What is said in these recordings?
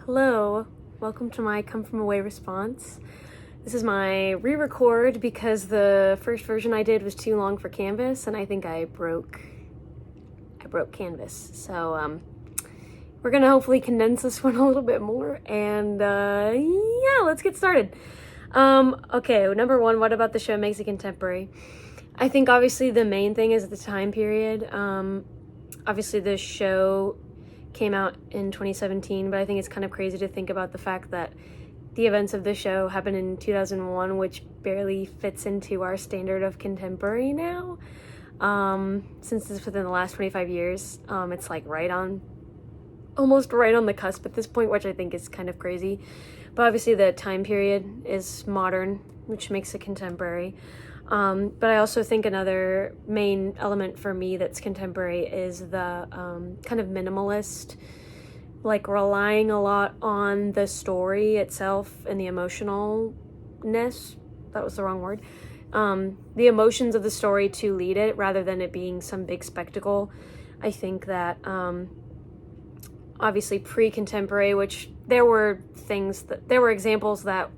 Hello, welcome to my Come From Away response. This is my re-record because the first version I did was too long for Canvas, and I think I broke Canvas. So we're gonna hopefully condense this one a little bit more, and yeah, let's get started. Okay, number one, what about the show makes it contemporary? I think obviously the main thing is the time period. Obviously the show came out in 2017, but I think it's kind of crazy to think about the fact that the events of the show happened in 2001, which barely fits into our standard of contemporary now. Since it's within the last 25 years, it's like almost right on the cusp at this point, which I think is kind of crazy. But obviously the time period is modern, which makes it contemporary. But I also think another main element for me that's contemporary is the kind of minimalist, like relying a lot on the story itself and the emotionalness. That was the wrong word. The emotions of the story to lead it rather than it being some big spectacle. I think that obviously pre-contemporary, which there were examples that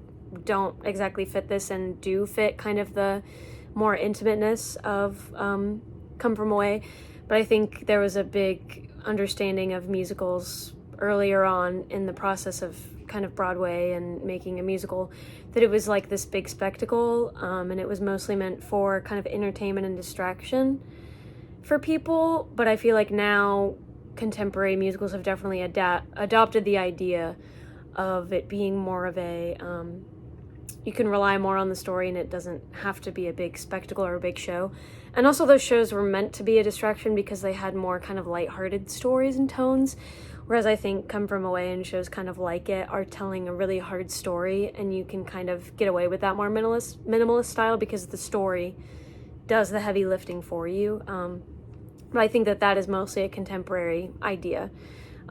don't exactly fit this and do fit kind of the more intimateness of Come From Away, but I think there was a big understanding of musicals earlier on in the process of kind of Broadway and making a musical, that it was like this big spectacle, and it was mostly meant for kind of entertainment and distraction for people. But I feel like now contemporary musicals have definitely adopted the idea of it being more of a you can rely more on the story and it doesn't have to be a big spectacle or a big show. And also those shows were meant to be a distraction because they had more kind of lighthearted stories and tones, whereas I think Come From Away and shows kind of like it are telling a really hard story, and you can kind of get away with that more minimalist style because the story does the heavy lifting for you. But I think that is mostly a contemporary idea.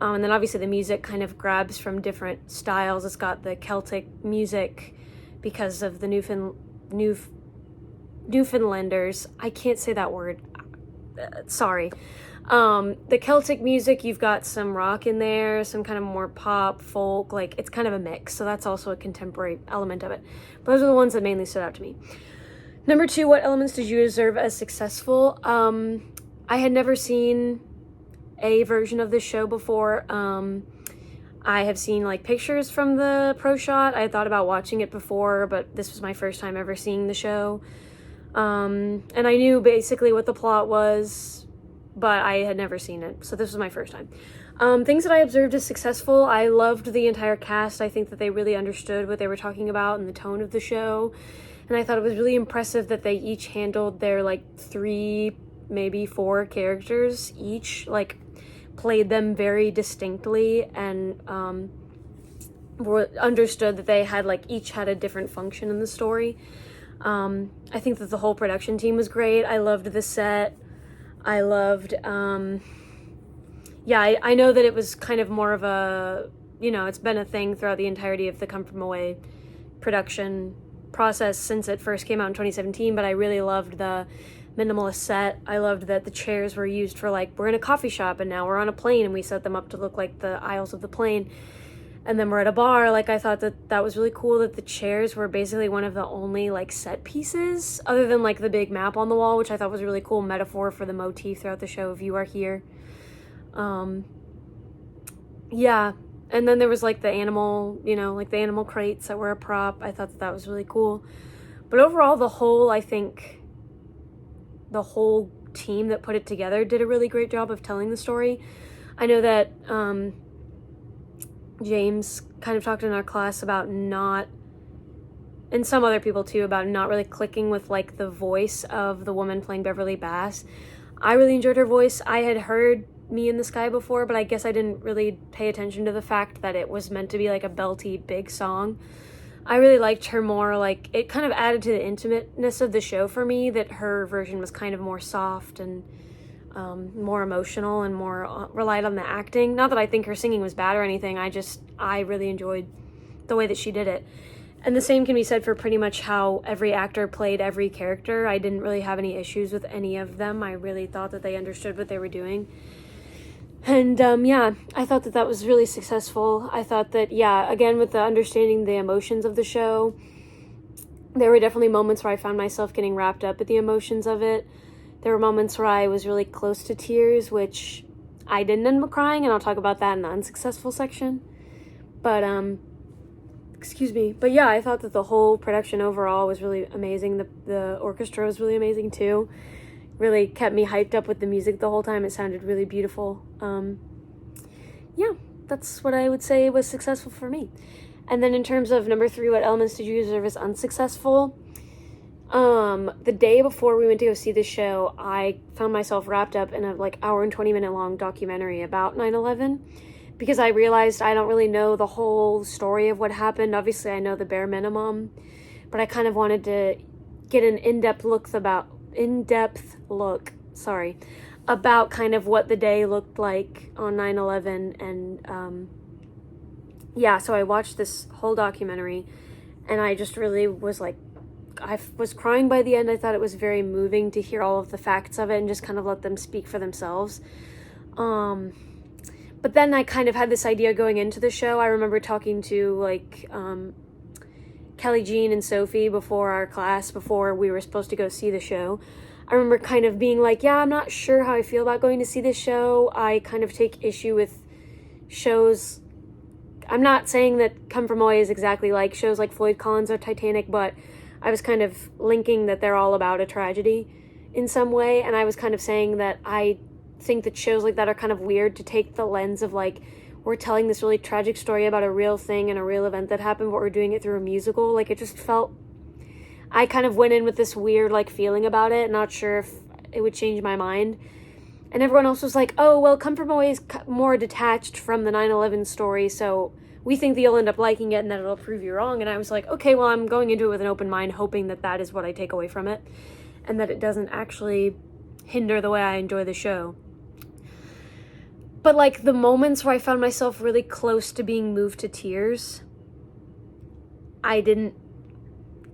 And then obviously the music kind of grabs from different styles. It's got the Celtic music because of the Newfoundlanders. I can't say that word. Sorry. The Celtic music, you've got some rock in there, some kind of more pop, folk, like it's kind of a mix. So that's also a contemporary element of it. But those are the ones that mainly stood out to me. Number two, what elements did you observe as successful? I had never seen a version of this show before. I have seen like pictures from the pro shot. I had thought about watching it before, but this was my first time ever seeing the show. And I knew basically what the plot was, but I had never seen it. So this was my first time. Things that I observed as successful, I loved the entire cast. I think that they really understood what they were talking about and the tone of the show. And I thought it was really impressive that they each handled their like 3, maybe 4 characters each, like played them very distinctly, and understood that they had like each had a different function in the story. I think that the whole production team was great. I loved the set. I loved I know that it was kind of more of a, it's been a thing throughout the entirety of the Come From Away production process since it first came out in 2017, but I really loved the minimalist set. I loved that the chairs were used for like, we're in a coffee shop and now we're on a plane, and we set them up to look like the aisles of the plane, and then we're at a bar. Like, I thought that was really cool that the chairs were basically one of the only like set pieces other than like the big map on the wall, which I thought was a really cool metaphor for the motif throughout the show of You Are Here. Yeah, and then there was like the animal, like the animal crates that were a prop. I thought that was really cool. But overall, I think the whole team that put it together did a really great job of telling the story. I know that James kind of talked in our class about and some other people too, about not really clicking with like the voice of the woman playing Beverly Bass. I really enjoyed her voice. I had heard Me in the Sky before, but I guess I didn't really pay attention to the fact that it was meant to be like a belty big song. I really liked her more, like, it kind of added to the intimateness of the show for me, that her version was kind of more soft and more emotional and more relied on the acting. Not that I think her singing was bad or anything, I really enjoyed the way that she did it. And the same can be said for pretty much how every actor played every character. I didn't really have any issues with any of them. I really thought that they understood what they were doing. And yeah, I thought that was really successful. I thought that, yeah, again, with the understanding the emotions of the show, there were definitely moments where I found myself getting wrapped up at the emotions of it. There were moments where I was really close to tears, which I didn't end up crying, and I'll talk about that in the unsuccessful section. But, excuse me. But yeah, I thought that the whole production overall was really amazing. The orchestra was really amazing too. Really kept me hyped up with the music the whole time. It sounded really beautiful. Yeah, that's what I would say was successful for me. And then in terms of number 3, what elements did you observe as unsuccessful? The day before we went to go see the show, I found myself wrapped up in a hour and 20-minute long documentary about 9/11 because I realized I don't really know the whole story of what happened. Obviously, I know the bare minimum, but I kind of wanted to get an in-depth look about kind of what the day looked like on 9/11. And yeah, so I watched this whole documentary, and I just really was I was crying by the end. I thought it was very moving to hear all of the facts of it and just kind of let them speak for themselves. But then I kind of had this idea going into the show. I remember talking to Kelly Jean and Sophie before our class, before we were supposed to go see the show. I remember kind of being like, yeah, I'm not sure how I feel about going to see this show. I kind of take issue with shows. I'm not saying that Come From Away is exactly like shows like Floyd Collins or Titanic, but I was kind of linking that they're all about a tragedy in some way, and I was kind of saying that I think that shows like that are kind of weird to take the lens of we're telling this really tragic story about a real thing and a real event that happened, but we're doing it through a musical. It just felt, I kind of went in with this weird feeling about it, not sure if it would change my mind. And everyone else was like, oh, well, Come From Away is more detached from the 9/11 story, so we think that you'll end up liking it and that it'll prove you wrong. And I was like, okay, well, I'm going into it with an open mind, hoping that that is what I take away from it and that it doesn't actually hinder the way I enjoy the show. But the moments where I found myself really close to being moved to tears, I didn't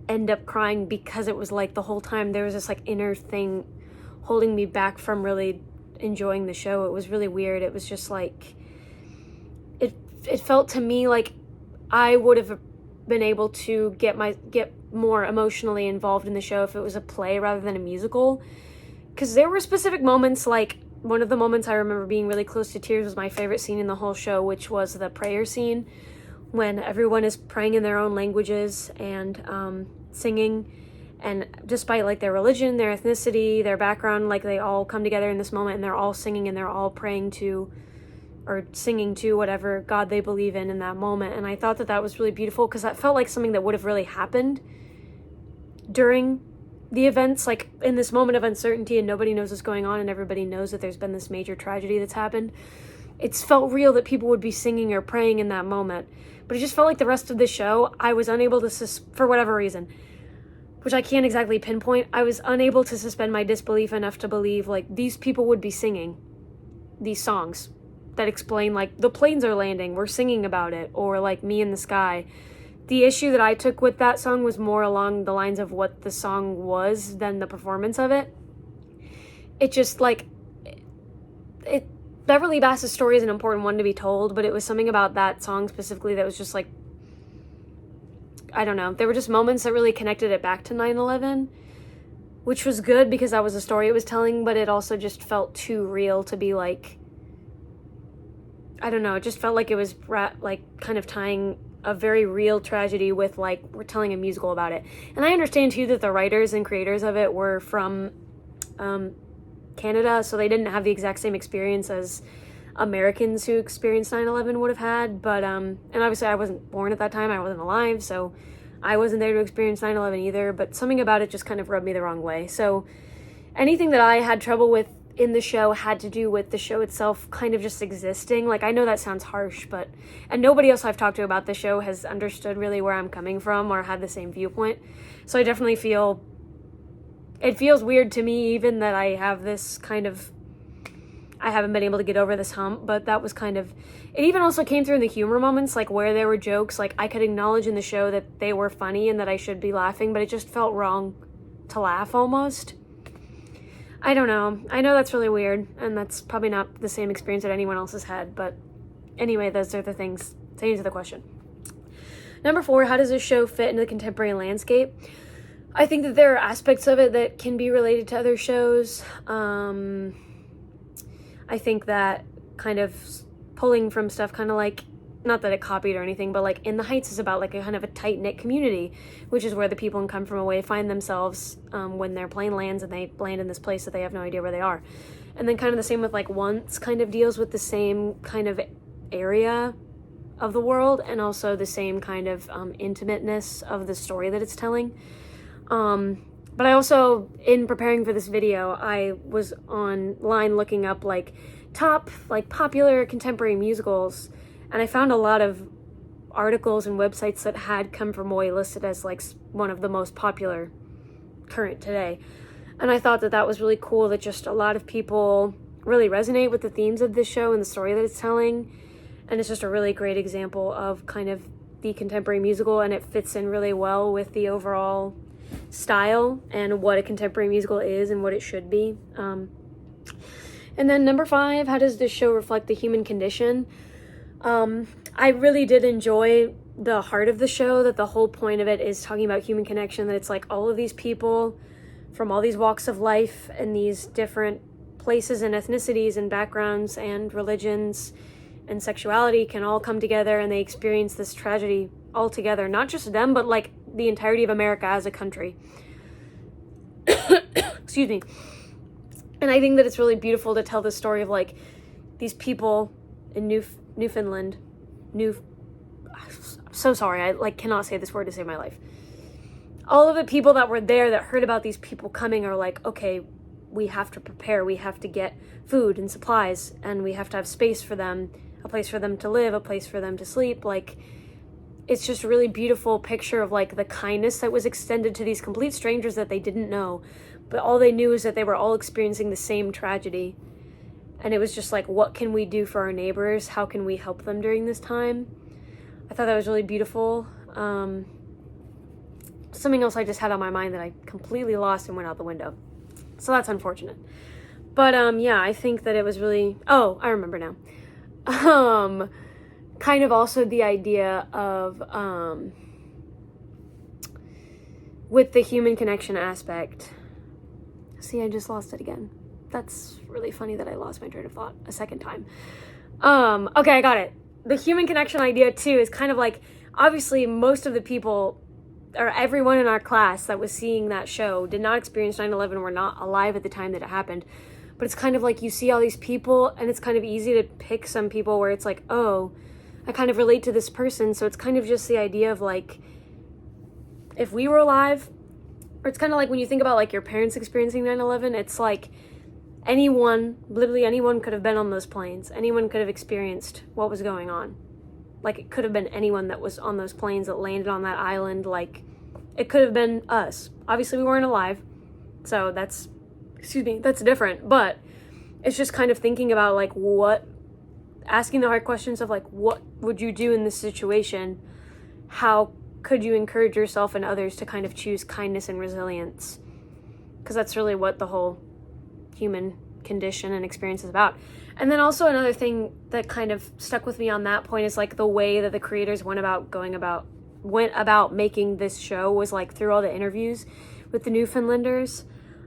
end up crying because it was the whole time there was this inner thing holding me back from really enjoying the show. It was really weird. It was just it felt to me like I would have been able to get more emotionally involved in the show if it was a play rather than a musical. Because there were specific moments, one of the moments I remember being really close to tears was my favorite scene in the whole show, which was the prayer scene when everyone is praying in their own languages and singing, and despite their religion, their ethnicity, their background, they all come together in this moment and they're all singing and they're all praying to or singing to whatever God they believe in that moment. And I thought that was really beautiful because that felt like something that would have really happened during the events, in this moment of uncertainty and nobody knows what's going on and everybody knows that there's been this major tragedy that's happened. It's felt real that people would be singing or praying in that moment. But it just felt like the rest of the show, I was unable to, for whatever reason, which I can't exactly pinpoint, I was unable to suspend my disbelief enough to believe these people would be singing these songs that explain the planes are landing, we're singing about it, or Me in the Sky. The issue that I took with that song was more along the lines of what the song was than the performance of it. It just Beverly Bass's story is an important one to be told, but it was something about that song specifically that was just I don't know. There were just moments that really connected it back to 9/11, which was good because that was the story it was telling, but it also just felt too real to be I don't know, it just felt like it was kind of tying a very real tragedy with we're telling a musical about it. And I understand too that the writers and creators of it were from Canada, so they didn't have the exact same experience as Americans who experienced 9/11 would have had, but and obviously I wasn't born at that time, I wasn't alive, so I wasn't there to experience 9/11 either, but something about it just kind of rubbed me the wrong way. So anything that I had trouble with in the show had to do with the show itself kind of just existing. I know that sounds harsh, and nobody else I've talked to about the show has understood really where I'm coming from or had the same viewpoint. So I definitely it feels weird to me even that I have this I haven't been able to get over this hump, but that was it even also came through in the humor moments, where there were jokes, I could acknowledge in the show that they were funny and that I should be laughing, but it just felt wrong to laugh almost. I don't know. I know that's really weird, and that's probably not the same experience that anyone else has had, but anyway, those are the things to answer the question. Number 4, how does this show fit into the contemporary landscape? I think that there are aspects of it that can be related to other shows. I think that kind of pulling from stuff kind of like, not that it copied or anything, but like In the Heights is about like a kind of a tight-knit community, which is where the people in Come From Away find themselves when their plane lands and they land in this place that they have no idea where they are. And then kind of the same with like Once kind of deals with the same kind of area of the world and also the same kind of intimateness of the story that it's telling. But I also, in preparing for this video, I was online looking up like top like popular contemporary musicals, and I found a lot of articles and websites that had Come From Away listed as like one of the most popular current today. And I thought that that was really cool, that just a lot of people really resonate with the themes of this show and the story that it's telling. And it's just a really great example of kind of the contemporary musical, and it fits in really well with the overall style and what a contemporary musical is and what it should be. And then number 5, how does this show reflect the human condition? I really did enjoy the heart of the show, that the whole point of it is talking about human connection, that it's like all of these people from all these walks of life and these different places and ethnicities and backgrounds and religions and sexuality can all come together and they experience this tragedy all together. Not just them, but like the entirety of America as a country. Excuse me. And I think that it's really beautiful to tell the story of like these people in Newfoundland. I'm so sorry, I like cannot say this word to save my life. All of the people that were there that heard about these people coming are like, okay, we have to prepare, we have to get food and supplies, and we have to have space for them, a place for them to live, a place for them to sleep. Like, it's just a really beautiful picture of like the kindness that was extended to these complete strangers that they didn't know, but all they knew is that they were all experiencing the same tragedy. And it was just like, what can we do for our neighbors? How can we help them during this time? I thought that was really beautiful. Something else I just had on my mind that I completely lost and went out the window. So that's unfortunate. But yeah, I think that it was really, oh, I remember now. Kind of also the idea of, with the human connection aspect. See, I just lost it again. That's really funny that I lost my train of thought a second time. Okay, I got it. The human connection idea too is kind of like, obviously most of the people, or everyone in our class that was seeing that show did not experience 9/11, were not alive at the time that it happened. But it's kind of like you see all these people and it's kind of easy to pick some people where it's like, oh, I kind of relate to this person. So it's kind of just the idea of like, if we were alive, or it's kind of like when you think about like your parents experiencing 9/11, it's like anyone, literally anyone could have been on those planes. Anyone could have experienced what was going on. Like, it could have been anyone that was on those planes that landed on that island. Like, it could have been us. Obviously, we weren't alive. So that's different. But it's just kind of thinking about, like, asking the hard questions of, like, what would you do in this situation? How could you encourage yourself and others to kind of choose kindness and resilience? Because that's really what the whole human condition and experience is about. And then also another thing that kind of stuck with me on that point is like the way that the creators went about making this show was like through all the interviews with the Newfoundlanders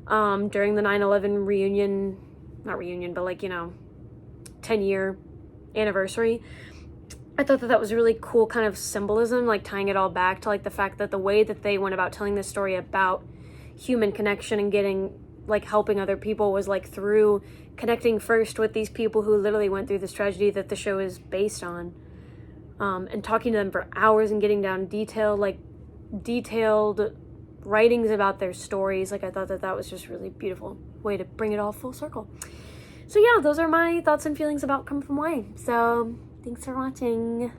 during the 9/11 reunion, not reunion, but like, 10-year anniversary. I thought that that was really cool kind of symbolism, like tying it all back to like the fact that the way that they went about telling this story about human connection and getting like helping other people was like through connecting first with these people who literally went through this tragedy that the show is based on, and talking to them for hours and getting down detailed writings about their stories. Like, I thought that that was just really beautiful way to bring it all full circle. So yeah, those are my thoughts and feelings about Come From Away. So thanks for watching.